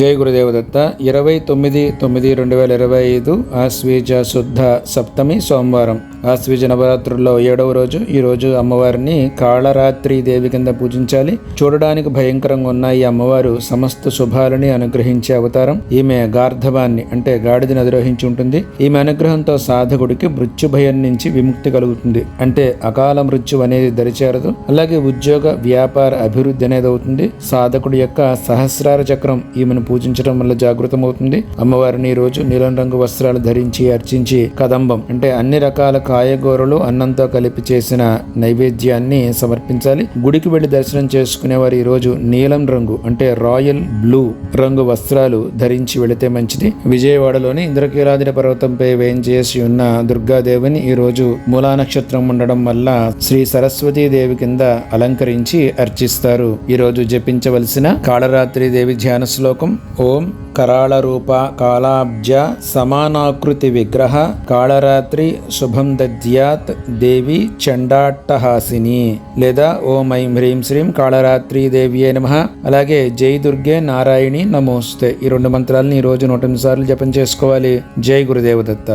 జై గురుదేవదత్త. 29/9/2025 ఆశ్వీజ శుద్ధ సప్తమి సోమవారం. ఆశ్వీజ నవరాత్రుల్లో 7వ రోజు. ఈ రోజు అమ్మవారిని కాళరాత్రి దేవి కింద పూజించాలి. చూడడానికి భయంకరంగా ఉన్న ఈ అమ్మవారు సమస్త శుభాలని అనుగ్రహించే అవతారం. ఈమె గార్ధవాన్ని అంటే గాడిదని అధిరోహించి ఉంటుంది. ఈమె అనుగ్రహంతో సాధకుడికి మృత్యు భయం నుంచి విముక్తి కలుగుతుంది. అంటే అకాల మృత్యు అనేది దరిచేరదు. అలాగే ఉద్యోగ వ్యాపార అభివృద్ధి అనేది అవుతుంది. సాధకుడి యొక్క సహస్రార చక్రం ఈమెను పూజించడం వల్ల జాగృతమవుతుంది. అమ్మవారిని ఈ రోజు నీలం రంగు వస్త్రాలు ధరించి అర్చించి కదంబం అంటే అన్ని రకాల కాయగూరలు అన్నంతో కలిపి చేసిన నైవేద్యాన్ని సమర్పించాలి. గుడికి వెళ్లి దర్శనం చేసుకునేవారు ఈ రోజు నీలం రంగు అంటే రాయల్ బ్లూ రంగు వస్త్రాలు ధరించి వెళితే మంచిది. విజయవాడలోని ఇంద్రకీలాద్రి పర్వతంపై వేంచేసి ఉన్న దుర్గాదేవిని ఈ రోజు మూలా నక్షత్రం ఉండడం వల్ల శ్రీ సరస్వతీ దేవి కింద అలంకరించి అర్చిస్తారు. ఈ రోజు జపించవలసిన కాళరాత్రి దేవి ధ్యాన శ్లోకం: ఓం కరాళ రూప కాళాబ్జ సమానాకృతి విగ్రహ కాళరాత్రి శుభం దద్యాత్ దేవి చండాట్టహాసిని, లేదా ఓం ఐం హ్రీం శ్రీం కాళరాత్రి దేవ్యే నమః. అలాగే జై దుర్గే నారాయణి నమోస్తే. ఈ 2 మంత్రాలను ఈ రోజు 108 సార్లు జపం చేసుకోవాలి. జై గురుదేవదత్త.